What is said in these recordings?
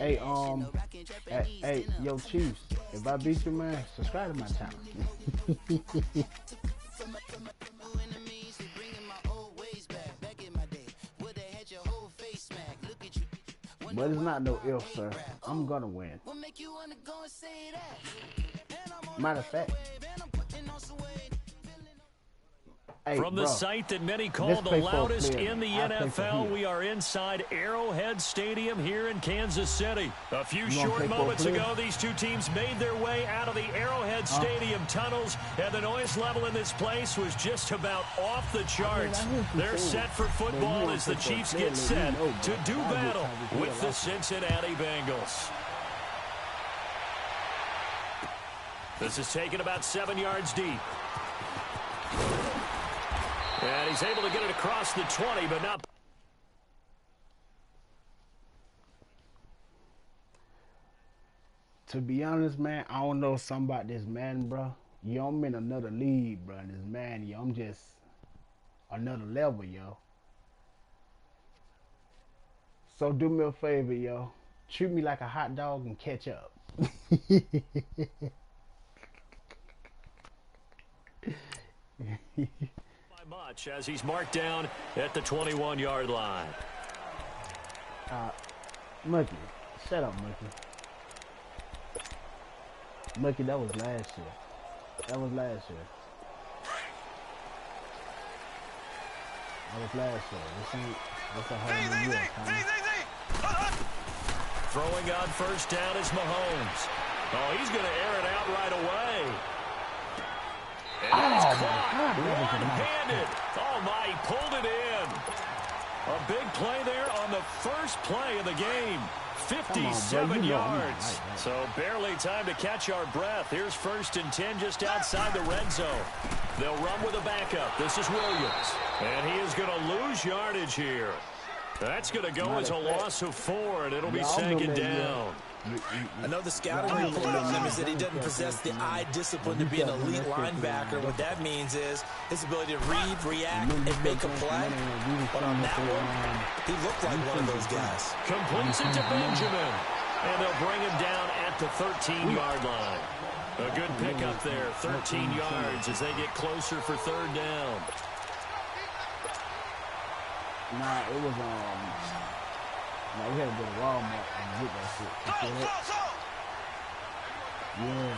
Hey, hey, yo, Chiefs, if I beat you, man, subscribe to my channel. But it's not no if, sir. I'm gonna win. Matter of fact, hey, from the site that many call the loudest in the NFL, we are inside Arrowhead Stadium here in Kansas City. A few short moments ago, these two teams made their way out of the Arrowhead Stadium tunnels, and the noise level in this place was just about off the charts. They're set for football as the Chiefs get set to do battle with the Cincinnati Bengals. This is taken about 7 yards deep. And he's able to get it across the 20, but not. To be honest, man, I don't know something about this man, bro. Yo, I'm in another league, bro. This man, yo, I'm just another level, yo. So do me a favor, yo. Treat me like a hot dog and catch up. Much as he's marked down at the 21-yard line. Mookie, shut up, Mookie. Mookie, that was last year. That was last year. This ain't, that's a whole new year, Throwing on first down is Mahomes. Oh, he's going to air it out right away. And it's caught one-handed. Oh, my, he pulled it in. A big play there on the first play of the game. 57 yards. So barely time to catch our breath. Here's 1st and 10 just outside the red zone. They'll run with a backup. This is Williams. And he is going to lose yardage here. That's going to go as a loss of 4, and it'll be second down. I know the scouting report on him is that he doesn't possess the eye discipline to be an elite linebacker. What that means is his ability to read, react, and make a play. But on that one, he looked like one of those guys. Completes it to Benjamin. And they'll bring him down at the 13-yard line. A good pickup there, 13 yards as they get closer for 3rd down. Nah, it was, we had to go to Walmart and get that shit. Yeah.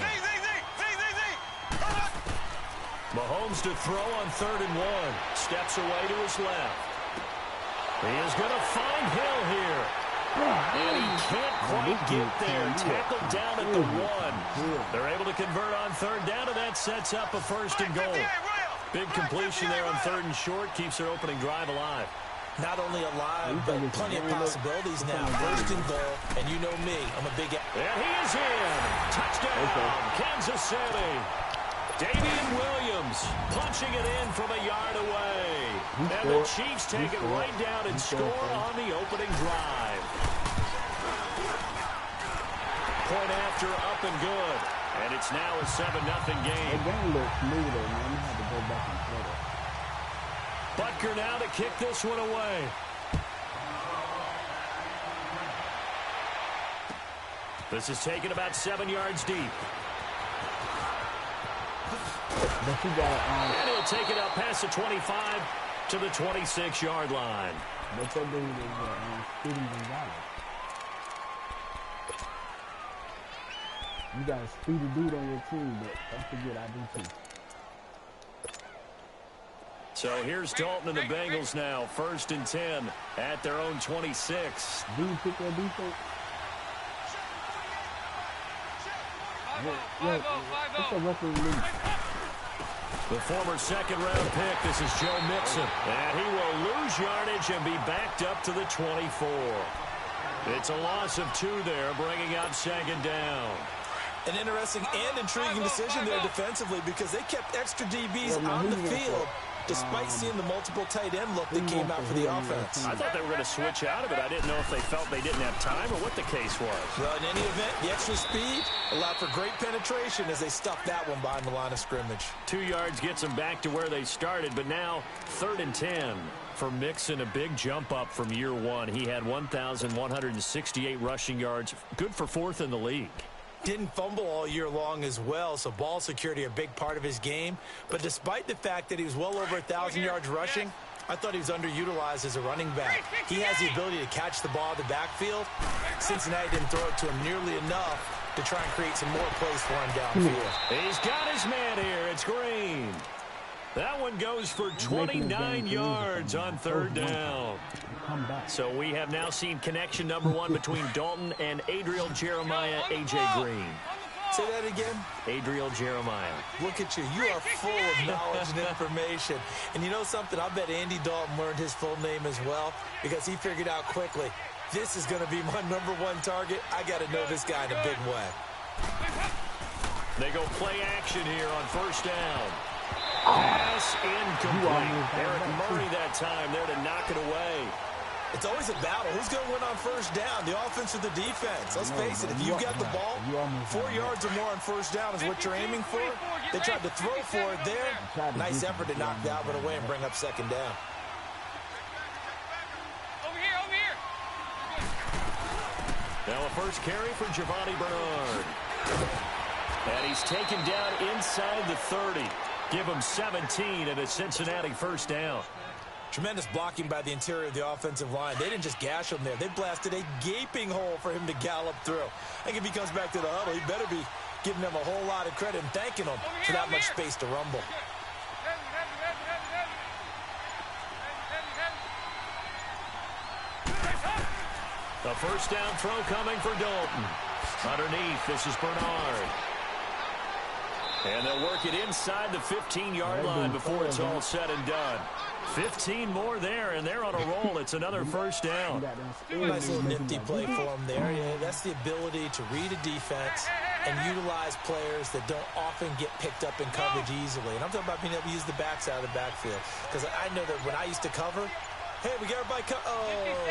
Mahomes to throw on 3rd and 1. Steps away to his left. He is going to find Hill here. And he can't quite get there. Tackled down at the 1. They're able to convert on 3rd down, and that sets up a 1st and goal. Big completion there on 3rd and short. Keeps their opening drive alive. Not only alive, but plenty of possibilities now. 1st and goal, and you know me, I'm a big... And he is in. Touchdown, Kansas City. Damian Williams punching it in from a yard away. And the Chiefs take it right down and score on the opening drive. Point after, up and good. And it's now a 7-0 game. The game looks smoother, man. I'm going to have to go back and play that. Butker now to kick this one away. This is taken about 7 yards deep. And he'll take it out past the 25 to the 26-yard line. But that dude is Speedy Gonzalez. You got a speedy dude on your team, but don't forget I do too. So here's Dalton and the Bengals now. 1st and 10 at their own 26. Do you pick that defense? What's the referee league? The former second-round pick, this is Joe Mixon. And he will lose yardage and be backed up to the 24. It's a loss of 2 there, bringing up 2nd down. An interesting and intriguing decision there defensively because they kept extra DBs on the field. despite seeing the multiple tight end look that came out for the offense. I thought they were going to switch out of it. I didn't know if they felt they didn't have time or what the case was. Well, in any event, the extra speed allowed for great penetration as they stuffed that one behind the line of scrimmage. 2 yards gets them back to where they started, but now 3rd and 10. For Mixon, a big jump up from year one. He had 1,168 rushing yards, good for 4th in the league. Didn't fumble all year long as well, so ball security a big part of his game. But despite the fact that he was well over 1,000 yards rushing, I thought he was underutilized as a running back. He has the ability to catch the ball in the backfield. Cincinnati didn't throw it to him nearly enough to try and create some more plays for him downfield. He's got his man here. It's Green. That one goes for 29 yards on 3rd down. So we have now seen connection number 1 between Dalton and Adriel Jeremiah, A.J. Green. Say that again? Adriel Jeremiah. Look at you. You are full of knowledge and information. And you know something? I bet Andy Dalton learned his full name as well because he figured out quickly, this is going to be my number 1 target. I got to know this guy in a big way. They go play action here on 1st down. Pass incomplete. Eric Murray that time there to knock it away. It's always a battle. Who's going to win on 1st down, the offense or the defense? Let's face it, if you got the ball, 4 yards or more on 1st down is what you're aiming for. They tried to throw for it there. Nice effort to knock that one away and bring up 2nd down. Over here. Now a first carry for Giovanni Bernard. And he's taken down inside the 30. Give him 17 and a Cincinnati 1st down. Tremendous blocking by the interior of the offensive line. They didn't just gash him there. They blasted a gaping hole for him to gallop through. I think if he comes back to the huddle, he better be giving them a whole lot of credit and thanking them for that much space to rumble. The 1st down throw coming for Dalton. Underneath, this is Bernard. And they'll work it inside the 15-yard line before it's all said and done. 15 more there, and they're on a roll. It's another 1st down. Nice little nifty play for them there. Yeah, that's the ability to read a defense and utilize players that don't often get picked up in coverage easily. And I'm talking about being able to use the backs out of the backfield. Because I know that when I used to cover, hey, we got everybody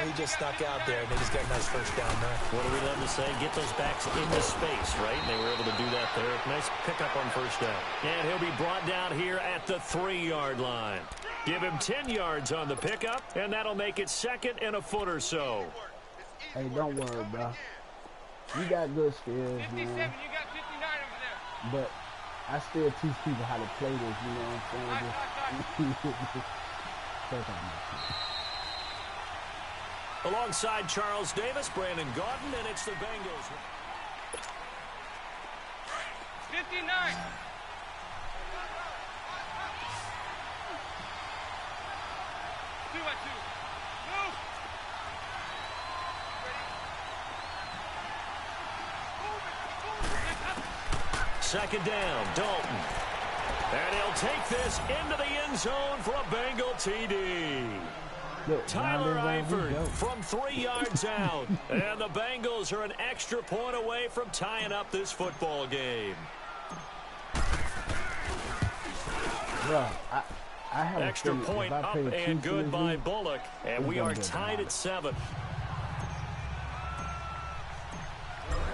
he just snuck out there, and they just got a nice 1st down there. What do we love to say? Get those backs into space, right? And they were able to do that there. Nice pickup on 1st down. And he'll be brought down here at the 3-yard line. Give him 10 yards on the pickup, and that'll make it 2nd and a foot or so. Hey, don't worry, bro. You got good skills, 57, man. you got 59 over there. But I still teach people how to play this, you know what I'm saying? Alongside Charles Davis, Brandon Gaudin, and it's the Bengals. 59. Two by two. Move. 2nd down, Dalton. And he'll take this into the end zone for a Bengal TD. Tyler Eifert from 3 yards out. And the Bengals are an extra point away from tying up this football game. Bro, I have extra point up and good by Bullock. And we are tied at 7.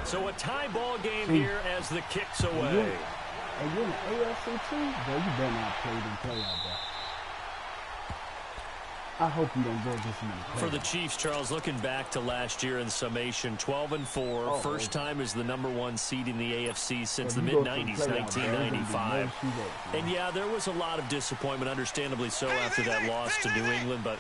So a tie ball game here as the kick's away. And you're in the AFC too? Bro, you better not play them playoff, bro. I hope you don't go this many playoffs. For the Chiefs, Charles, looking back to last year in summation, 12-4, first time as the #1 seed in the AFC since the mid-90s, 1995. And yeah, there was a lot of disappointment, understandably so, after that loss to New England, but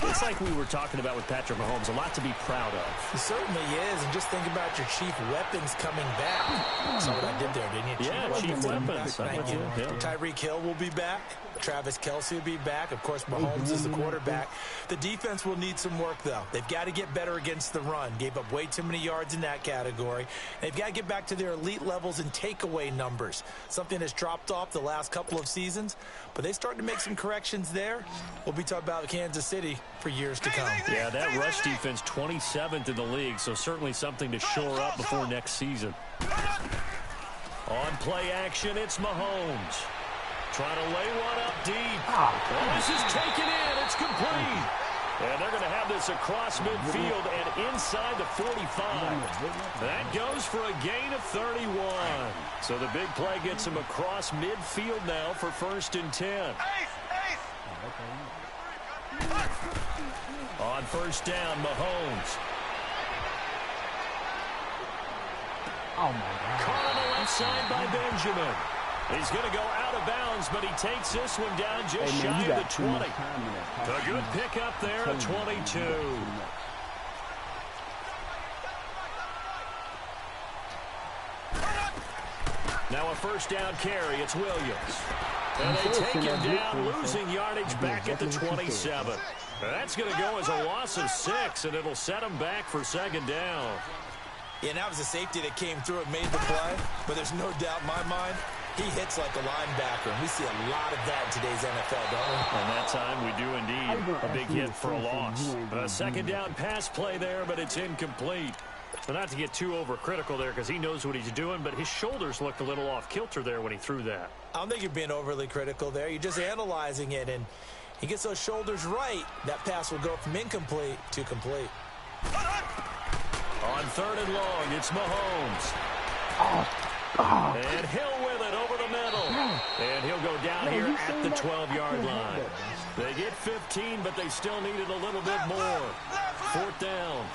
it's like we were talking about with Patrick Mahomes, a lot to be proud of. It certainly is, and just think about your chief weapons coming back. Saw what I did there, didn't you? Yeah, chief weapons. Thank you. Tyreek Hill will be back. Travis Kelce will be back. Of course, Mahomes is the quarterback. The defense will need some work, though. They've got to get better against the run. Gave up way too many yards in that category. They've got to get back to their elite levels in takeaway numbers, something that's dropped off the last couple of seasons. But they started to make some corrections there. We'll be talking about Kansas City for years to come. Yeah, that rush defense, 27th in the league, so certainly something to shore up before next season. On play action, it's Mahomes. trying to lay one up deep. And this is taken in. It's complete. And they're going to have this across midfield and inside the 45. That goes for a gain of 31. So the big play gets him across midfield now for 1st and 10. On 1st down, Mahomes. Oh, my God. Caught on the left side by Benjamin. He's going to go out of bounds, but he takes this one down just shy of the 20. A good pickup there at 22. Now a 1st down carry. It's Williams. And they take him down, losing yardage back at the 27. That's going to go as a loss of 6, and it'll set him back for 2nd down. Yeah, and that was a safety that came through and made the play, but there's no doubt in my mind he hits like a linebacker, and we see a lot of that in today's NFL, don't we? And that time we do indeed a big hit for a loss. A 2nd down pass play there, but it's incomplete. So not to get too overcritical there because he knows what he's doing, but his shoulders looked a little off kilter there when he threw that. I don't think you're being overly critical there. You're just analyzing it, and he gets those shoulders right. That pass will go from incomplete to complete. On 3rd and long, it's Mahomes. And Hill with it over the middle. And he'll go down here at the 12-yard line. They get 15, but they still needed a little bit more. 4th down.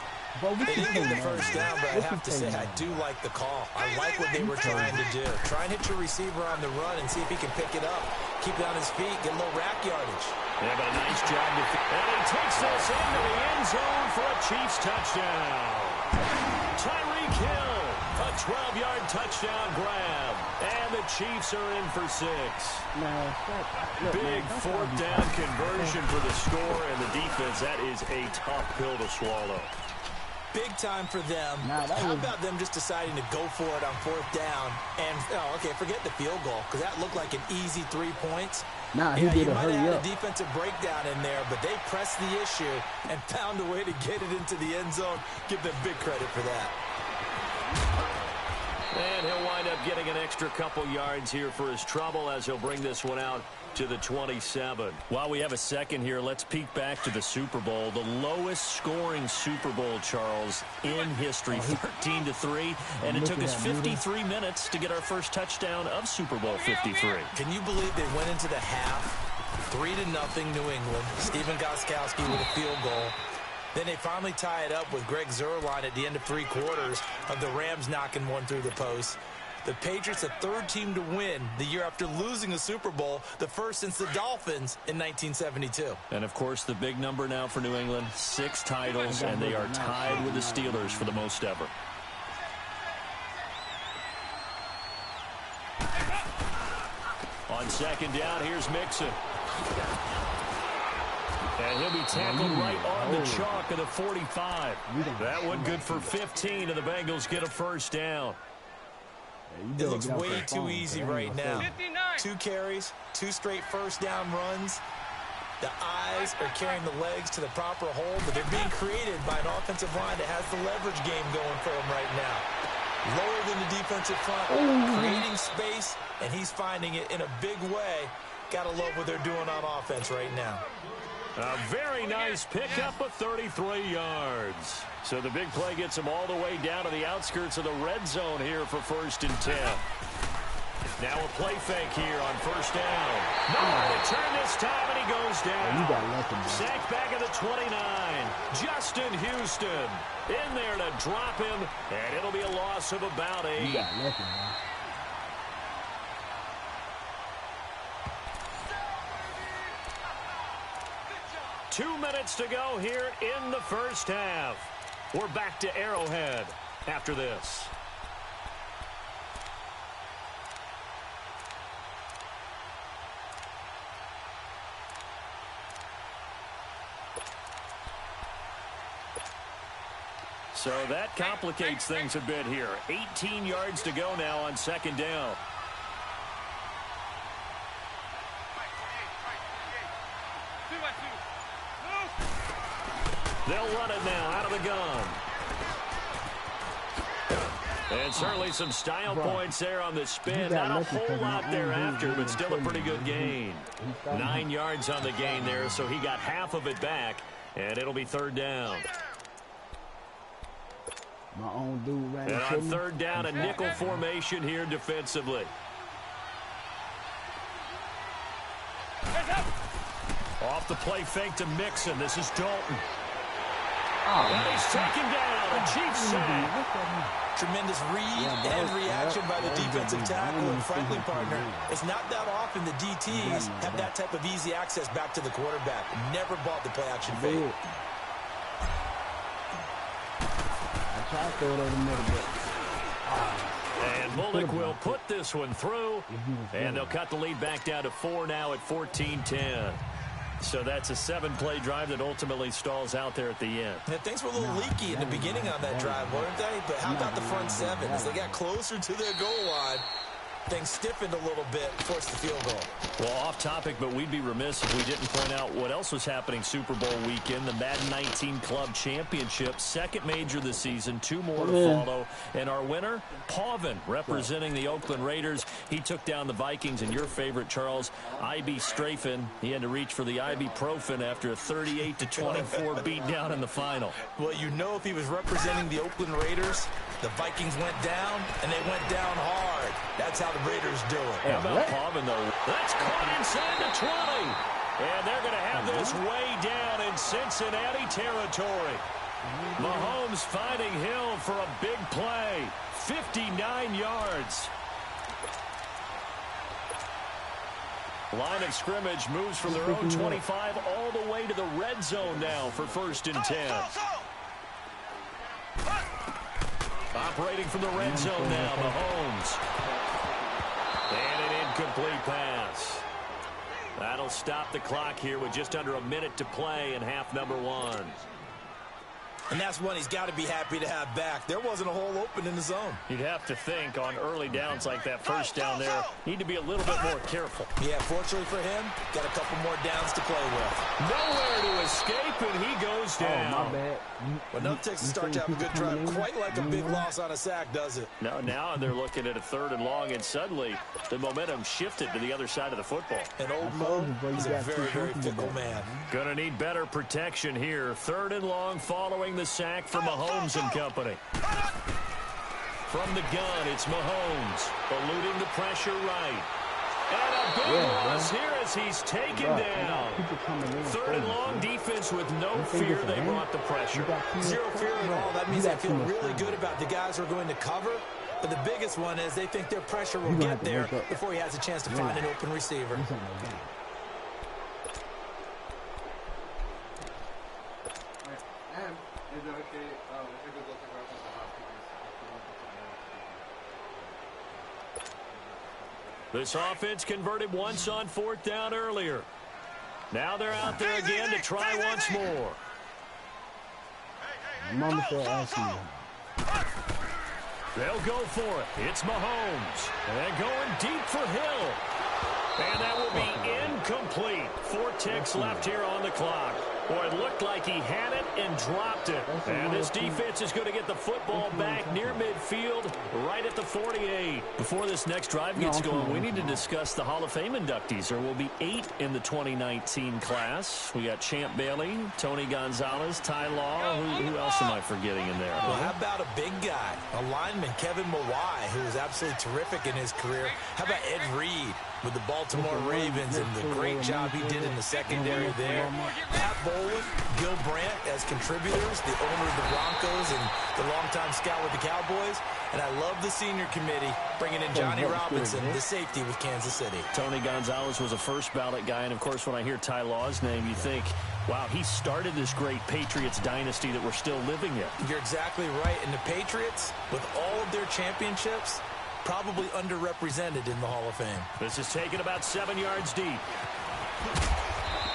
They didn't get the 1st down, but I have to say I do like the call. I like what they were trying to do. Try and hit your receiver on the run and see if he can pick it up. Keep it on his feet, get a little rack yardage. Yeah, but a nice job. And he takes this into the end zone for a Chiefs touchdown. Tyreek Hill, a 12-yard touchdown grab. And the Chiefs are in for 6. Big 4th down conversion for the score, and the defense, that is a tough pill to swallow. Big time for them. How about them just deciding to go for it on 4th down? And, okay, forget the field goal, because that looked like an easy 3 points. He you did might have had a defensive breakdown in there, but they pressed the issue and found a way to get it into the end zone. Give them big credit for that. And he'll wind up getting an extra couple yards here for his trouble as he'll bring this one out to the 27. While we have a second here, let's peek back to the Super Bowl. The lowest scoring Super Bowl, Charles, in history, 13-3. And it took us 53 minutes to get our first touchdown of Super Bowl 53. Can you believe they went into the half, 3-0 New England, Stephen Gostkowski with a field goal. Then they finally tie it up with Greg Zuerlein at the end of 3 quarters of the Rams knocking one through the post. The Patriots, the 3rd team to win the year after losing a Super Bowl, the first since the Dolphins in 1972. And, of course, the big number now for New England, 6 titles, and they are tied with the Steelers for the most ever. On 2nd down, here's Mixon. And he'll be tackled right on the chalk of the 45. That one good for 15, and the Bengals get a 1st down. It looks way too easy right now. 2 carries, 2 straight 1st down runs. The eyes are carrying the legs to the proper hold, but they're being created by an offensive line that has the leverage game going for them right now. Lower than the defensive front, creating space, and he's finding it in a big way. Gotta love what they're doing on offense right now. A very nice pickup of 33 yards. So the big play gets him all the way down to the outskirts of the red zone here for 1st and 10. Now a play fake here on 1st down. Nowhere to turn this time, and he goes down. Sacked back at the 29. Justin Houston in there to drop him, and it'll be a loss of about 8. You got lucky, man. Two minutes to go here in the first half. We're back to Arrowhead after this. So that complicates things a bit here. 18 yards to go now on 2nd down. They'll run it now out of the gun. And certainly some style points there on the spin. Not a whole lot thereafter, but still a pretty good gain. 9 yards on the gain there, so he got half of it back, and it'll be third down. My own dude ran. And on third down, a nickel formation here defensively. Off the play fake to Mixon. This is Dalton. And he's taken down. A Chiefs sack. Tremendous read and reaction by the defensive tackle and friendly partner. It's not that often the DTs have that type of easy access back to the quarterback. Never bought the play action fake. I tried to throw it over the middle, but and Mullick will put this one through, and they'll cut the lead back down to 4 now at 14-10. So that's a 7-play drive that ultimately stalls out there at the end. Yeah, things were a little leaky in the beginning on that drive, weren't they? But how about the front seven? As they got closer to their goal line, things stiffened a little bit, forced the field goal. Well, off topic, but we'd be remiss if we didn't point out what else was happening Super Bowl weekend. The Madden 19 Club Championship, second major this season, 2 more to follow. And our winner, Pauvin, representing the Oakland Raiders. He took down the Vikings, and your favorite, Charles, IB Strafen. He had to reach for the ibuprofen after a 38-24 beatdown in the final. Well, you know, if he was representing the Oakland Raiders, the Vikings went down, and they went down hard. That's how the Raiders do it. How about Pauvin, though? That's caught inside the 20. And they're going to have this way down in Cincinnati territory. Mahomes finding Hill for a big play. 59 yards. Line of scrimmage moves from their own 25 all the way to the red zone now for 1st and 10. Operating from the red zone now, Mahomes. And an incomplete pass. That'll stop the clock here with just under a minute to play in half number 1. And that's one he's got to be happy to have back. There wasn't a hole open in the zone. You'd have to think on early downs like that first down there, need to be a little bit more careful. Yeah, fortunately for him, got a couple more downs to play with. Nowhere to escape, and he goes down. Oh, my bad. But enough takes a start to have a good drive. Quite like a big loss on a sack, does it? Now they're looking at a 3rd and long, and suddenly the momentum shifted to the other side of the football. And old Mo is a very, very fickle man. Gonna need better protection here. 3rd and long following the sack for Mahomes and company. From the gun, it's Mahomes, eluding the pressure right. And a big loss here as he's taken down. 3rd and long, defense with no fear. They brought the pressure. Zero fear at all. That means they feel really good about the guys who are going to cover. But the biggest one is they think their pressure will get there before he has a chance to find an open receiver. This offense converted once on 4th down earlier. Now they're out there again to try once more. They'll go for it. It's Mahomes. And going deep for Hill. And that will be incomplete. 4 ticks left here on the clock. Boy, it looked like he had it and dropped it. And this defense is going to get the football back near midfield, right at the 48. Before this next drive gets going, we need to discuss the Hall of Fame inductees. There will be 8 in the 2019 class. We got Champ Bailey, Tony Gonzalez, Ty Law. Who else am I forgetting in there? Well, how about a big guy, a lineman, Kevin Mawai, who was absolutely terrific in his career. How about Ed Reed with the Baltimore Ravens and the great job he did in the secondary there. Pat Bowlen, Gil Brandt as contributors, the owner of the Broncos and the longtime scout with the Cowboys. And I love the senior committee bringing in Johnny Robinson, the safety with Kansas City. Tony Gonzalez was a first ballot guy. And, of course, when I hear Ty Law's name, you think, wow, he started this great Patriots dynasty that we're still living in. You're exactly right. And the Patriots, with all of their championships, probably underrepresented in the Hall of Fame. This is taken about 7 yards deep.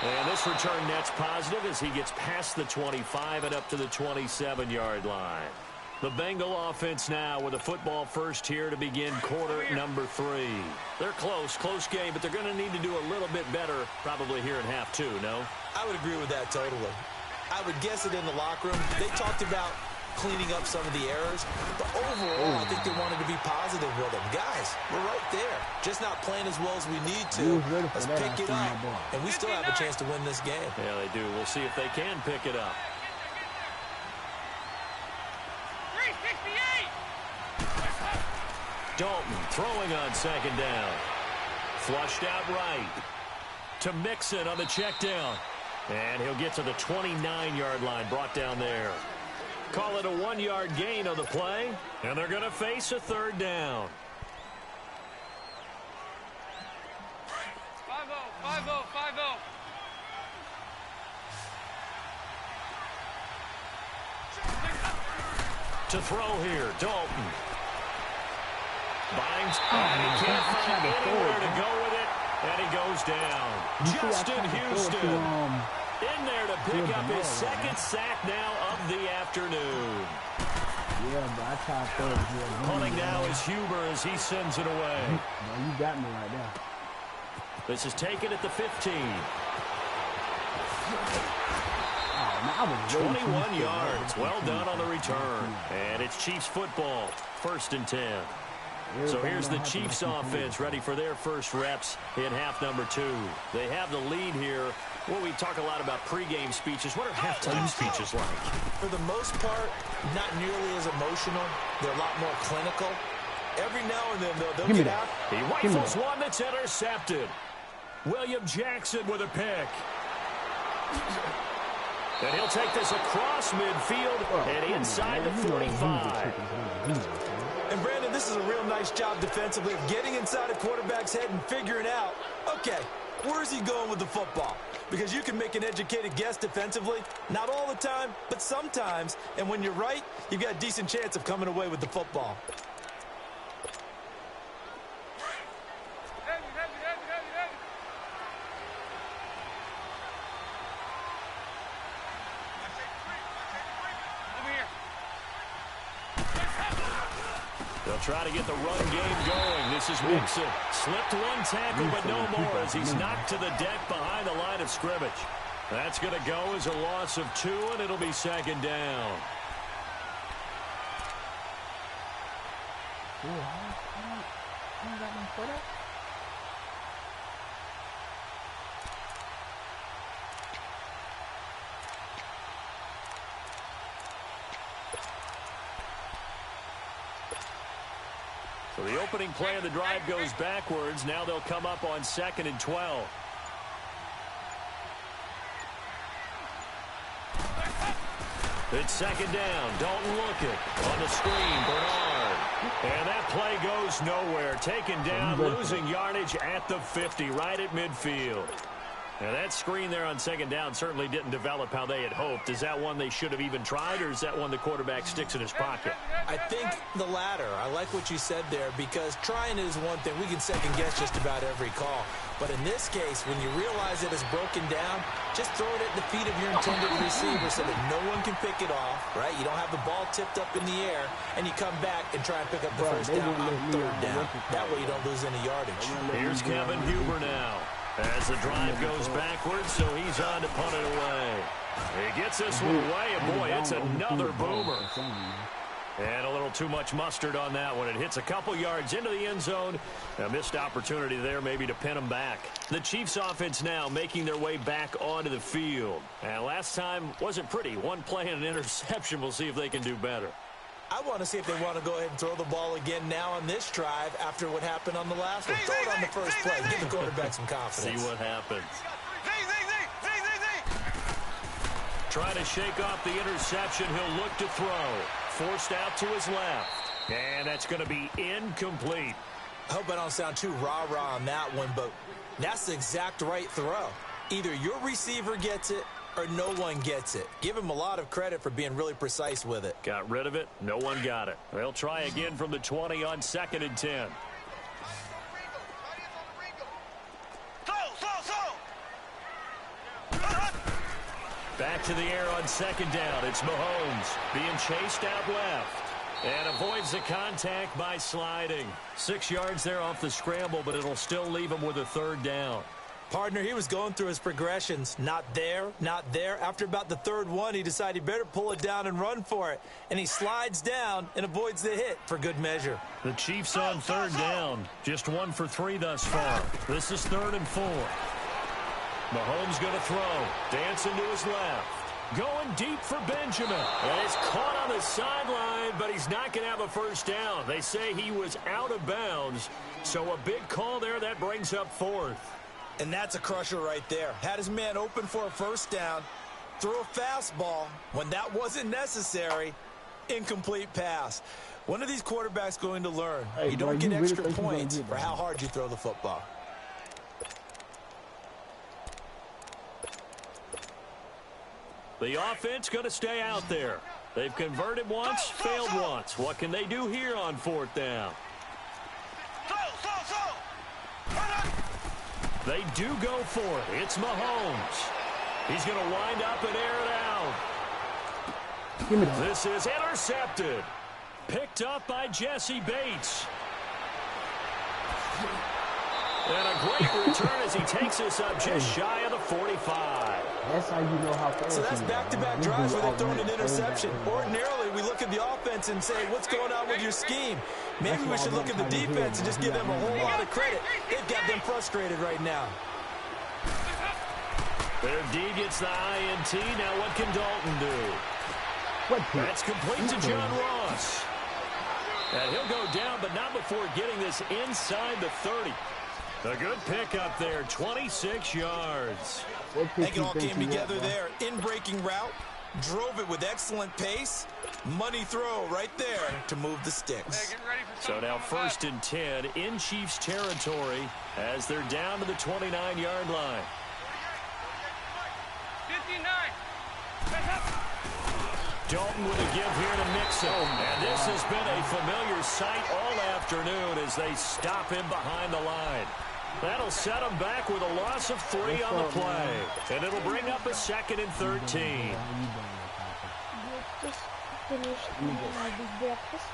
And this return net's positive as he gets past the 25 and up to the 27-yard line. The Bengal offense now with a football first here to begin quarter number 3. They're close game, but they're going to need to do a little bit better probably here in half 2, no? I would agree with that totally. I would guess it in the locker room. They talked about cleaning up some of the errors. But overall, I think they wanted to be positive with them. Guys, we're right there. Just not playing as well as we need to. Let's pick it up. And we still have a chance to win this game. Yeah, they do. We'll see if they can pick it up. 368. Dalton throwing on second down. Flushed out right. To Mixon on the check down. And he'll get to the 29-yard line, brought down there. Call it a 1-yard gain on the play. And they're going to face a third down. 5-0, 5-0, 5-0. To throw here, Dalton. Binds, and he can't find anywhere to go with it, and he goes down. Justin Houston in there to pick up his second sack now of the afternoon. Yeah, but I tried third. Punting now is Huber as he sends it away. Well, you got me right there. This is taken at the 15. 21 yards. Well done on the return. And it's Chiefs football. 1st and 10. So here's the Chiefs offense ready for their first reps in half number 2. They have the lead here. Well, we talk a lot about pregame speeches. What are halftime speeches like? For the most part, not nearly as emotional. They're a lot more clinical. Every now and then, they'll get out. He rifles one that's intercepted. William Jackson with a pick. And he'll take this across midfield and inside the 45. And, Brandon, this is a real nice job defensively of getting inside a quarterback's head and figuring out, okay, where's he going with the football? Because you can make an educated guess defensively. Not all the time, but sometimes. And when you're right, you've got a decent chance of coming away with the football. Try to get the run game going. This is Mixon. Slipped one tackle, but no more as he's knocked to the deck behind the line of scrimmage. That's going to go as a loss of 2, and it'll be second down. So the opening play of the drive goes backwards. Now they'll come up on 2nd and 12. It's second down. Dalton looking on the screen. Bernard. And that play goes nowhere. Taken down, losing yardage at the 50, right at midfield. Now that screen there on second down certainly didn't develop how they had hoped. Is that one they should have even tried, or is that one the quarterback sticks in his pocket? I think the latter. I like what you said there, because trying is one thing. We can second guess just about every call. But in this case, when you realize it is broken down, just throw it at the feet of your intended receiver so that no one can pick it off, right? You don't have the ball tipped up in the air, and you come back and try and pick up the first down on third down. That way you don't lose any yardage. Here's Kevin Huber now. As the drive goes backwards, so he's on to punt it away. He gets this one away, and boy, it's another boomer. And a little too much mustard on that one. It hits a couple yards into the end zone. A missed opportunity there maybe to pin him back. The Chiefs offense now making their way back onto the field. And last time wasn't pretty. One play and an interception. We'll see if they can do better. I want to see if they want to go ahead and throw the ball again now on this drive after what happened on the last one. Throw it on the first play. Give the quarterback some confidence. See what happens. Trying to shake off the interception. He'll look to throw. Forced out to his left. And that's going to be incomplete. I hope I don't sound too rah-rah on that one, but that's the exact right throw. Either your receiver gets it or no one gets it. Give him a lot of credit for being really precise with it. Got rid of it. No one got it. They'll try again from the 20 on 2nd and 10. Back to the air on second down. It's Mahomes being chased out left. And avoids the contact by sliding. 6 yards there off the scramble, but it'll still leave him with a third down. Partner, he was going through his progressions. Not there, not there. After about the third one, he decided he better pull it down and run for it. And he slides down and avoids the hit for good measure. The Chiefs on third down. Just 1 for 3 thus far. This is 3rd and 4. Mahomes going to throw. Dancing to his left. Going deep for Benjamin. And it's caught on the sideline, but he's not going to have a first down. They say he was out of bounds. So a big call there. That brings up 4th. And that's a crusher right there. Had his man open for a first down. Threw a fastball when that wasn't necessary. Incomplete pass. When are these quarterbacks going to learn? Hey, you don't get really extra points for how hard you throw the football. The offense going to stay out there. They've converted once, failed once. What can they do here on 4th down? They do go for it. It's Mahomes. He's going to wind up and air it out. This is intercepted. Picked up by Jesse Bates. And a great return as he takes this up just shy of the 45. That's how you know how fast. So that's back-to-back drives where they've thrown an interception. Ordinarily, we look at the offense and say, what's going on with your scheme? Maybe we should look at the defense and just give them a whole lot of credit. They've got them frustrated right now. Their D gets the INT. Now what can Dalton do? That's complete to John Ross. And he'll go down, but not before getting this inside the 30. A good pickup there, 26 yards. I think it all came together there. In-breaking route, drove it with excellent pace. Money throw right there to move the sticks. So now 1st and 10 in Chiefs territory as they're down to the 29-yard line. 59. Dalton with a give here to Mixon. And this has been a familiar sight all afternoon as they stop him behind the line. That'll set him back with a loss of 3 on the play. And it'll bring up a 2nd and 13. Just finished my big breakfast.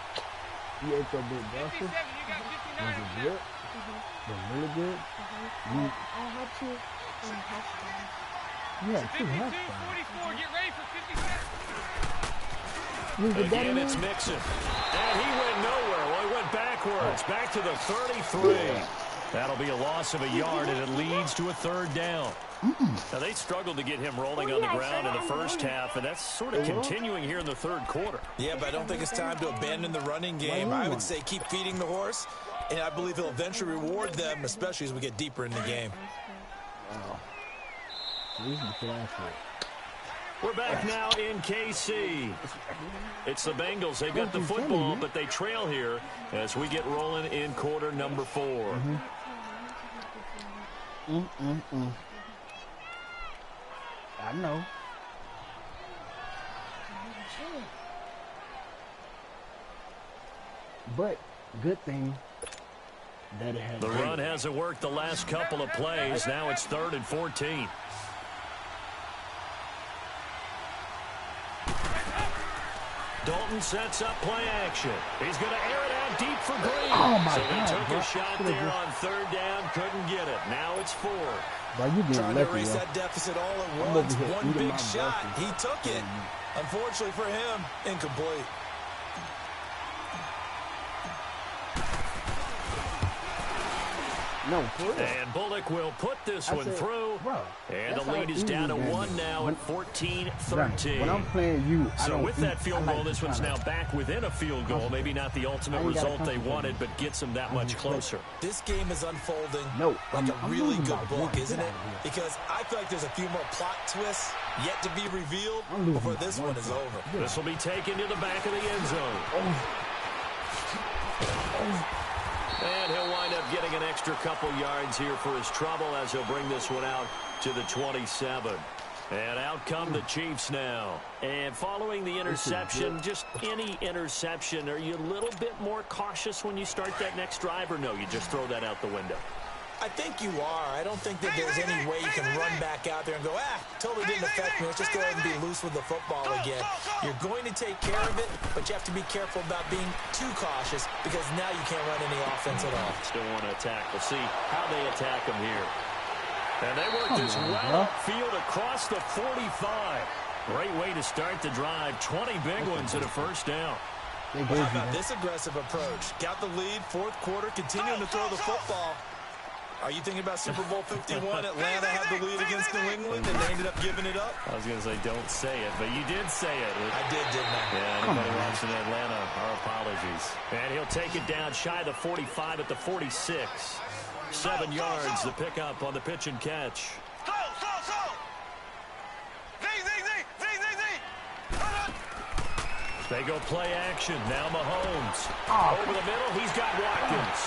You ate your big breakfast? 57, you got 59. Was it good? Was it really good? I had to halftime. Yeah, 52, 44, get ready for 57. Again, it's Mixon. And he went nowhere. Well, he went backwards. Back to the 33. That'll be a loss of a yard, and it leads to a 3rd down. Now, they struggled to get him rolling on the ground in the first half, and that's sort of continuing here in the 3rd quarter. Yeah, but I don't think it's time to abandon the running game. I would say keep feeding the horse, and I believe he'll eventually reward them, especially as we get deeper in the game. We're back now in KC. It's the Bengals. They've got the football, but they trail here as we get rolling in quarter number 4. I know. But good thing that it has. The run hasn't worked the last couple of plays. Now it's 3rd and 14. Dalton sets up play action. He's going to air it out deep for Green. Oh my so God, they took bro. a shot there on 3rd down, couldn't get it. Now it's 4. Bro, you Trying to erase lucky, that deficit all at I'm once. over here One eating big my shot. breakfast. He took it. Unfortunately for him, incomplete. No, for real. And Bullock will put this one through. Bro, and the that's lead how is down to easy that 1 is. now at 14-13. When I'm playing you, I So don't with eat. that field I goal, like this to one's try now back within a field goal. Maybe not the ultimate result they wanted, but gets them that much closer. This game is unfolding No, like a I'm really losing good by book, one. isn't Get it? out of here. Because I feel like there's a few more plot twists yet to be revealed I'm losing before by this one one is point. over. This will be taken to the back of the end zone. And he'll wind up getting an extra couple yards here for his trouble as he'll bring this one out to the 27. And out come the Chiefs now. And following the interception, just any interception, are you a little bit more cautious when you start that next drive, or no, you just throw that out the window? I think you are. I don't think that there's any way you can run back out there and go, totally didn't affect me. Let's just go ahead and be loose with the football again. You're going to take care of it, but you have to be careful about being too cautious because now you can't run any offense at all. Still want to attack. We'll see how they attack him here. And they work this well upfield across the 45. Great way to start the drive. 20 big ones and a first down. Well, how about this aggressive approach? Got the lead, fourth quarter, continuing to throw the football. Are you thinking about Super Bowl 51? Atlanta had the lead against New England, and they ended up giving it up? I was going to say, don't say it, but you did say it. I did, didn't I? Yeah, anybody watching Atlanta, our apologies. And he'll take it down shy of the 45 at the 46. 7 yards, the pickup on the pitch and catch. They go play action. Now Mahomes. Over the middle, he's got Watkins.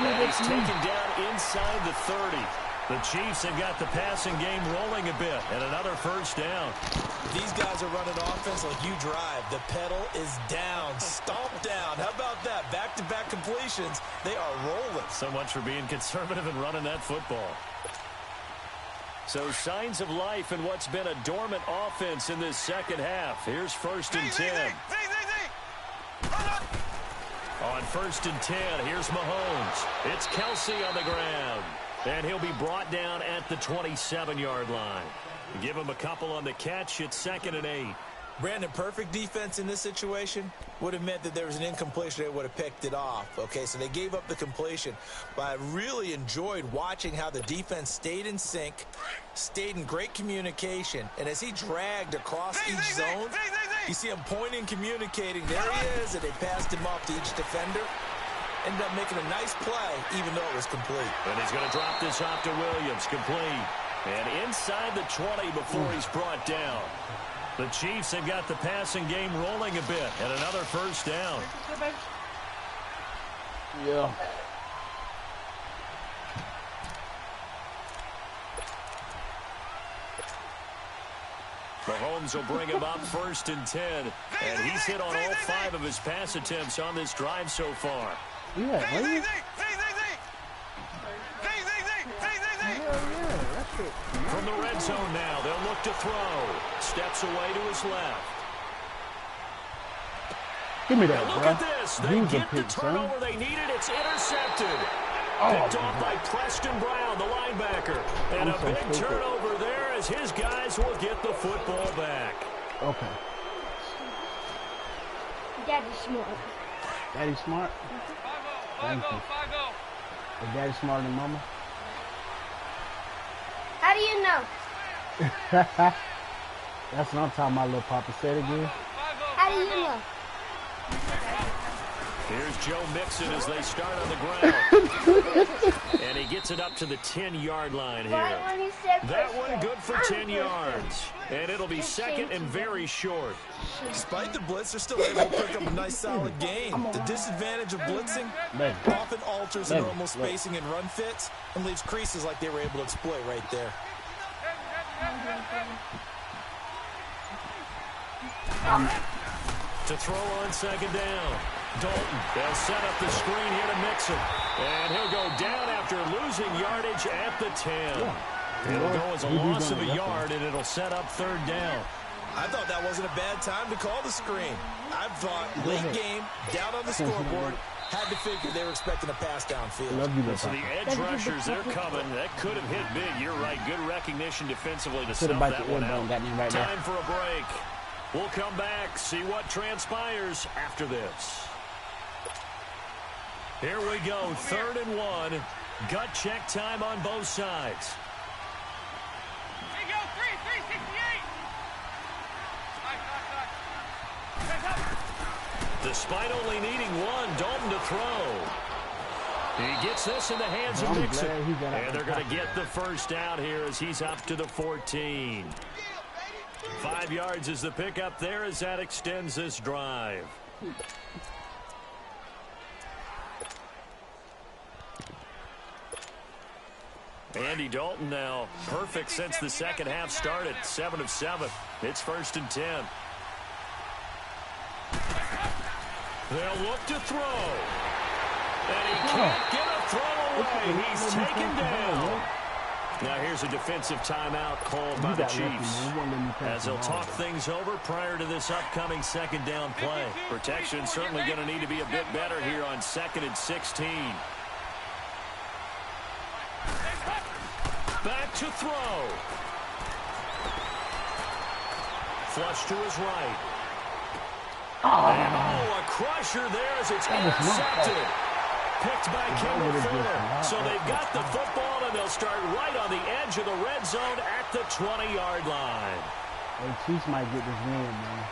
And he's taken down inside the 30. The Chiefs have got the passing game rolling a bit. And another first down. These guys are running offense like you drive. The pedal is down. Stomp down. How about that? Back-to-back completions. They are rolling. So much for being conservative and running that football. So signs of life in what's been a dormant offense in this second half. Here's 1st and 10. On 1st and 10, here's Mahomes. It's Kelsey on the ground. And he'll be brought down at the 27-yard line. Give him a couple on the catch. It's 2nd and 8. Brandon, perfect defense in this situation would have meant that there was an incompletion. They would have picked it off. Okay, so they gave up the completion. But I really enjoyed watching how the defense stayed in sync, stayed in great communication. And as he dragged across each zone, you see him pointing, communicating. There he is, and they passed him off to each defender. Ended up making a nice play, even though it was complete. And he's going to drop this off to Williams. Complete. And inside the 20 before he's brought down. The Chiefs have got the passing game rolling a bit. And another first down. Yeah. Mahomes will bring him up 1st and 10. And he's hit on all 5 of his pass attempts on this drive so far. Yeah, really? From the red zone now, they'll look to throw. Steps away to his left. Give me that, Look bro. at this. They get the turnover they needed. It's intercepted. Picked off by Preston Brown, the linebacker. And a big turnover there as his guys will get the football back. Okay. Daddy's smart. Daddy's smart? Thank you. Is Daddy smarter than Mama? How do you know? That's what I'm talking about, little Papa. Say it again. How do you know? Here's Joe Mixon as they start on the ground. And he gets it up to the 10-yard line here. That one good for 10 yards. And it'll be 2nd and very short. Despite the blitz, they're still able to pick up a nice, solid game. The disadvantage of blitzing often alters the normal spacing and run fits and leaves creases like they were able to exploit right there. To throw on 2nd down. Dalton, they'll set up the screen here to Mixon. And he'll go down after losing yardage at the 10. It'll go as a loss of a yard, and it'll set up 3rd down. I thought that wasn't a bad time to call the screen. I thought late game, down on the scoreboard, had to figure they were expecting a pass downfield. So the edge rushers, they're coming. That could have hit big. You're right. Good recognition defensively to snuff that one out. Time for a break. We'll come back, see what transpires after this. Here we go, 3rd and 1. Gut check time on both sides. Here you go, 368. Despite only needing one, Dalton to throw. He gets this in the hands of Mixon. And they're going to get the first down here as he's up to the 14. 5 yards is the pickup there as that extends this drive. Andy Dalton now perfect since the second half started. 7 of 7. It's 1st and 10. They'll look to throw. And he can't get a throw away. He's taken down. Now here's a defensive timeout called by the Chiefs as they'll talk things over prior to this upcoming 2nd down play. Protection certainly going to need to be a bit better here on 2nd and 16. Back to throw. Flush to his right. And, a crusher there as it's intercepted. Picked by Kendall Fuller. So they've got the football, and they'll start right on the edge of the red zone at the 20-yard line. Hey, Chiefs might get this win, man.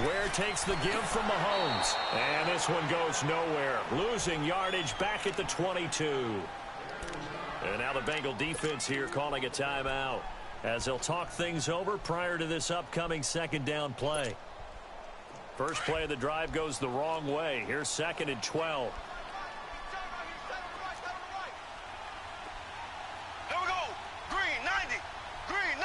Ware takes the give from Mahomes. And this one goes nowhere. Losing yardage back at the 22. And now the Bengal defense here calling a timeout as they'll talk things over prior to this upcoming second down play. First play of the drive goes the wrong way. Here's 2nd and 12. Here we go. Green 90. Green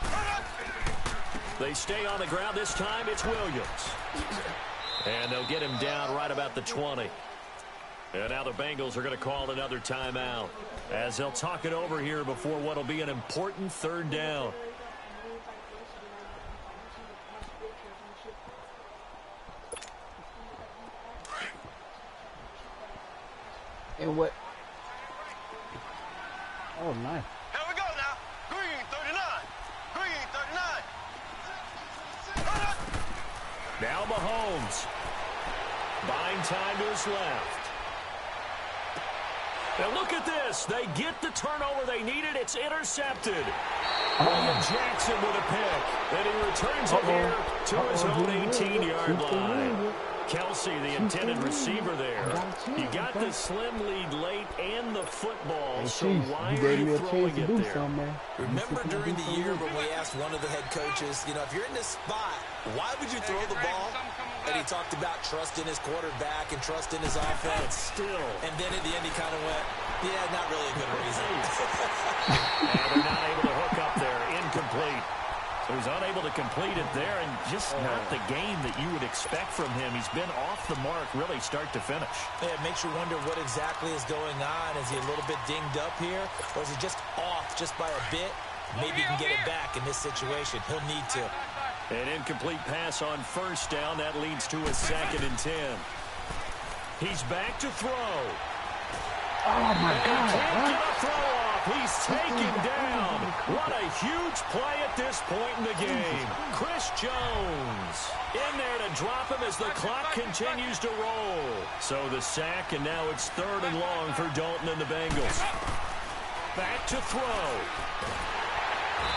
90. They stay on the ground. This time it's Williams. And they'll get him down right about the 20. And now the Bengals are going to call another timeout as they'll talk it over here before what will be an important 3rd down. And what? Oh, nice. Here we go now. Green 39. Green 39. Now Mahomes. Buying time to his left. And look at this. They get the turnover they needed. It's intercepted. William Jackson with a pick. And he returns it here to his own 18-yard line. Kelsey, the intended receiver there. You got the slim lead late and the football, so why are you throwing it there? Remember during the year when we asked one of the head coaches, you know, if you're in this spot, why would you throw the ball? And he talked about trust in his quarterback and trust in his offense. Still. And then at the end he kind of went, yeah, not really a good reason. And they're not able to hook up there. Incomplete. He was unable to complete it there, and just not the game that you would expect from him. He's been off the mark really start to finish. Yeah, it makes you wonder what exactly is going on. Is he a little bit dinged up here, or is he just off just by a bit? Maybe he can get it back in this situation. He'll need to. An incomplete pass on 1st down. That leads to a 2nd and 10. He's back to throw. Oh, my God. Can't get a throw off. He's taken down. What a huge play at this point in the game. Chris Jones in there to drop him as the clock continues to roll. So the sack, and now it's 3rd and long for Dalton and the Bengals. Back to throw.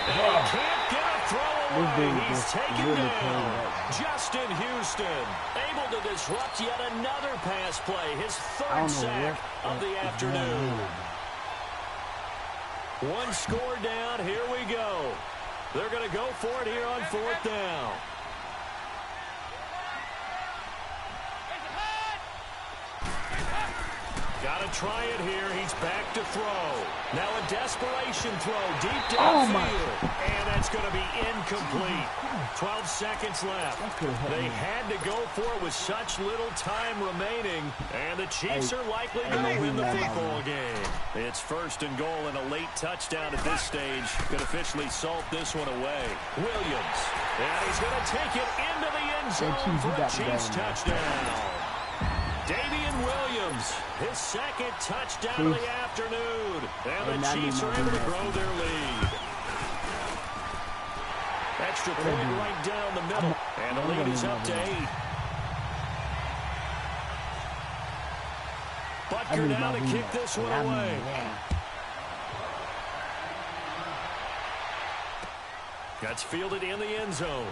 And he can't get a throw away. He's taken down. Justin Houston able to disrupt yet another pass play. His 3rd sack of the afternoon. One score down. Here we go. They're going to go for it here on 4th down. Got to try it here. He's back to throw. Now a desperation throw deep downfield. And that's going to be incomplete. 12 seconds left. They had to go for it with such little time remaining. And the Chiefs are likely going to win the football game. It's 1st and goal, and a late touchdown at this stage could officially salt this one away. Williams. And he's going to take it into the end zone for a Chiefs touchdown. Damian Williams, his 2nd touchdown of the afternoon. And the Chiefs are able to grow their lead. Extra point right down the middle. And the lead is up to 8. Butker now to kick this one away. That's fielded in the end zone.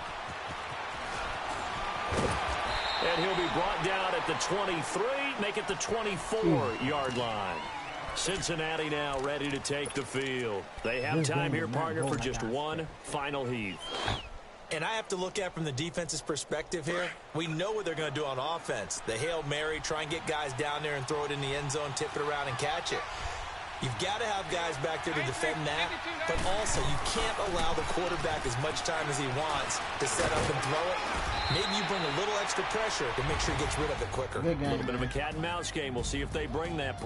And he'll be brought down at the 23, make it the 24-yard line. Cincinnati now ready to take the field. They have time here, partner, for just one final heave. And I have to look at from the defense's perspective here. We know what they're going to do on offense. The Hail Mary, try and get guys down there and throw it in the end zone, tip it around and catch it. You've got to have guys back there to defend that, but also you can't allow the quarterback as much time as he wants to set up and throw it. Maybe you bring a little extra pressure to make sure he gets rid of it quicker. A little bit of a cat and mouse game. We'll see if they bring that.